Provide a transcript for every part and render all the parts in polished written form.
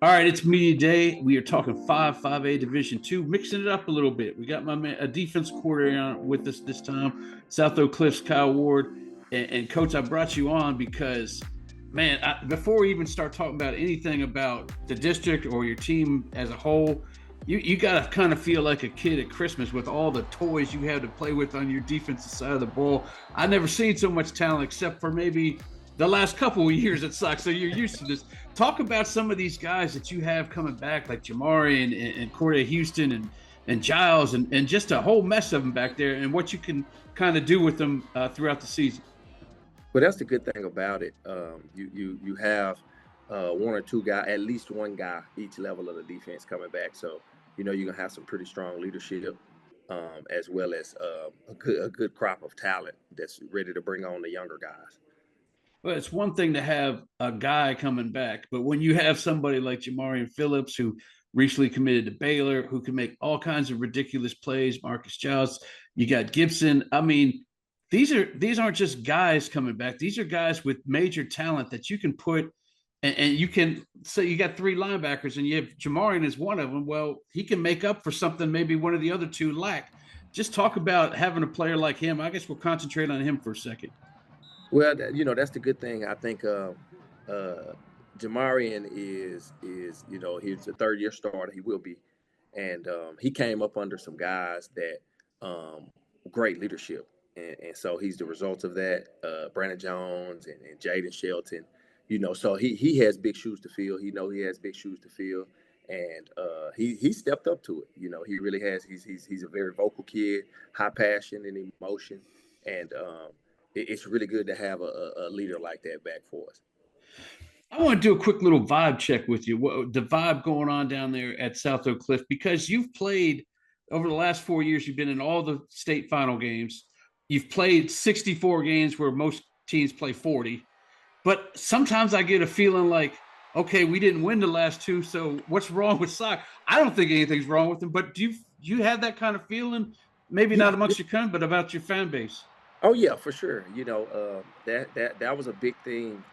All right, it's media day. We are talking 5A Division Two, mixing it up a little bit. We got my man, a defense coordinator with us this time, South Oak Cliffs, Kyle Ward. And Coach, I brought you on because, man, before we even start talking about anything about the district or your team as a whole, you got to kind of feel like a kid at Christmas with all the toys you have to play with on your defensive side of the ball. I've never seen so much talent except for maybe the last couple of years at Sox. So you're used to this. Talk about some of these guys that you have coming back, like Jamarion and Corey Houston and Giles and just a whole mess of them back there, and what you can kind of do with them throughout the season. Well, that's the good thing about it. You have one or two guys, at least one guy each level of the defense coming back. So you're gonna have some pretty strong leadership, as well as a good crop of talent that's ready to bring on the younger guys. Well, it's one thing to have a guy coming back, but when you have somebody like Jamarion Phillips, who recently committed to Baylor, who can make all kinds of ridiculous plays, Marcus Giles, you got Gibson. I mean, these aren't just guys coming back. These are guys with major talent that you can put, and you can say you got three linebackers, and you have Jamarion as one of them. Well, he can make up for something maybe one of the other two lack. Just talk about having a player like him. I guess we'll concentrate on him for a second. Well, that's the good thing. I think Jamarian is he's a third year starter. He will be, and he came up under some guys that great leadership, and so he's the result of that. Brandon Jones and Jaden Shelton, so he has big shoes to fill. He has big shoes to fill, and he stepped up to it. He really has. He's a very vocal kid, high passion and emotion, and it's really good to have a leader like that back for us. I want to do a quick little vibe check with you. The vibe going on down there at South Oak Cliff, because you've played over the last 4 years, you've been in all the state final games. You've played 64 games where most teams play 40. But sometimes I get a feeling like, okay, we didn't win the last two, so what's wrong with Sox? I don't think anything's wrong with them, but do you have that kind of feeling? Maybe Yeah. not amongst your country, but about your fan base. Oh yeah, for sure. That was a big thing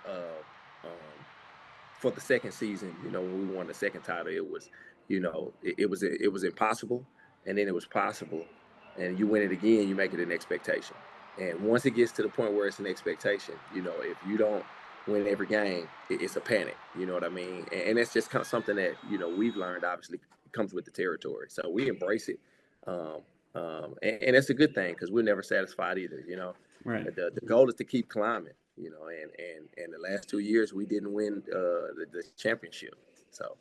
for the second season. When we won the second title, it was, it was impossible, and then it was possible, and you win it again, you make it an expectation. And once it gets to the point where it's an expectation, if you don't win every game, it's a panic. You know what I mean? And that's just kind of something that we've learned. Obviously, comes with the territory, so we embrace it. And that's a good thing because we're never satisfied either. Right. The goal is to keep climbing. And the last 2 years we didn't win the championship. So.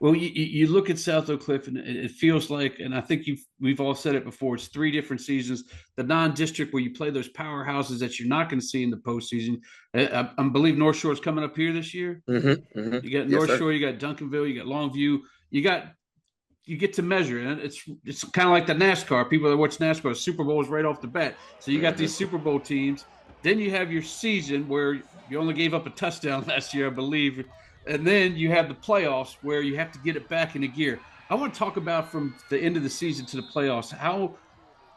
Well, you look at South Oak Cliff, and it feels like, and I think we've all said it before, it's three different seasons. The non-district where you play those powerhouses that you're not going to see in the postseason. I believe North Shore is coming up here this year. Mm-hmm, mm-hmm. You got Yes, North sir. Shore, you got Duncanville, you got Longview, you get to measure, and it's kind of like the NASCAR. People that watch NASCAR, Super Bowl is right off the bat. So you got these Super Bowl teams. Then you have your season where you only gave up a touchdown last year, I believe. And then you have the playoffs where you have to get it back into gear. I want to talk about from the end of the season to the playoffs. How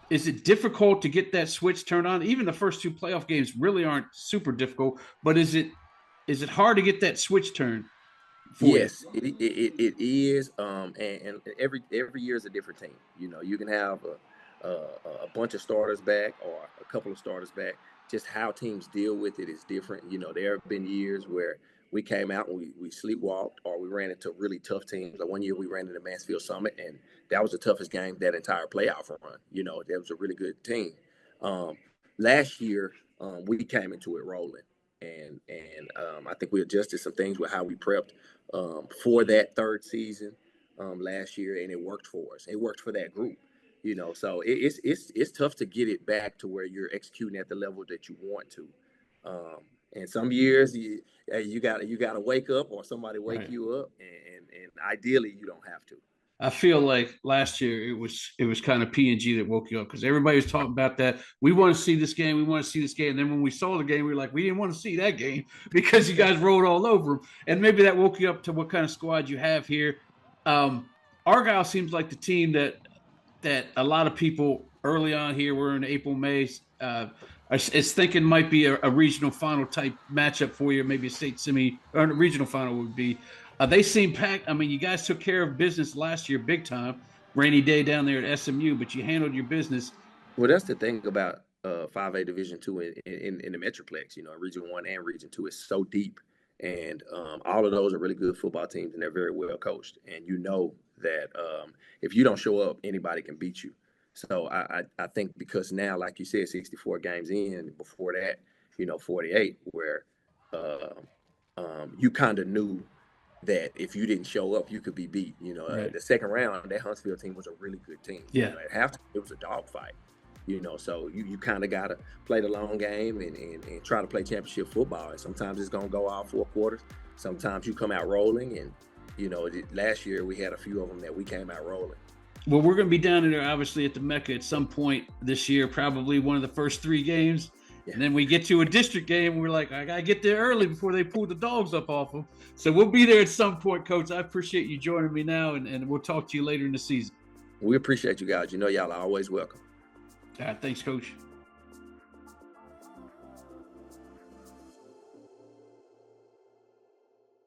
is it difficult to get that switch turned on? Even the first two playoff games really aren't super difficult, but is it hard to get that switch turned for you? Yes, it is. And every year is a different team. You can have a bunch of starters back or a couple of starters back. Just how teams deal with it is different. There have been years where we came out and we sleepwalked, or we ran into really tough teams. Like one year we ran into Mansfield Summit, and that was the toughest game that entire playoff run. That was a really good team. Um, Last year, we came into it rolling, and I think we adjusted some things with how we prepped for that third season last year, and it worked for us. It worked for that group. So it's tough to get it back to where you're executing at the level that you want to. Um, and some years you got to wake up, or somebody wake Right. you up, and ideally you don't have to. I feel like last year it was kind of P&G that woke you up because everybody was talking about that. We want to see this game. We want to see this game. And then when we saw the game, we were like, we didn't want to see that game because you guys rolled all over them. And maybe that woke you up to what kind of squad you have here. Um, Argyle seems like the team that a lot of people early on here, we're in April, May, is thinking might be a regional final type matchup for you, maybe a state semi or a regional final would be. They seem packed. I mean, you guys took care of business last year, big time. Rainy day down there at SMU, but you handled your business. Well, that's the thing about 5A Division Two in the Metroplex. You know, Region One and Region Two is so deep, and all of those are really good football teams, and they're very well coached. And you know that if you don't show up, anybody can beat you. So I think because now, like you said, 64 games in. Before that, 48, where you kind of knew that if you didn't show up, you could be beat. Right. The second round, that Huntsville team was a really good team. Yeah. At halftime, it was a dogfight. So you kind of got to play the long game and try to play championship football. And sometimes it's going to go all 4 quarters. Sometimes you come out rolling. And, last year we had a few of them that we came out rolling. Well, we're going to be down there, obviously, at the Mecca at some point this year, probably one of the first 3 games. Yeah. And then we get to a district game. We're like, I got to get there early before they pull the dogs up off them. So we'll be there at some point, Coach. I appreciate you joining me now, and we'll talk to you later in the season. We appreciate you guys. Y'all are always welcome. All right, thanks, Coach.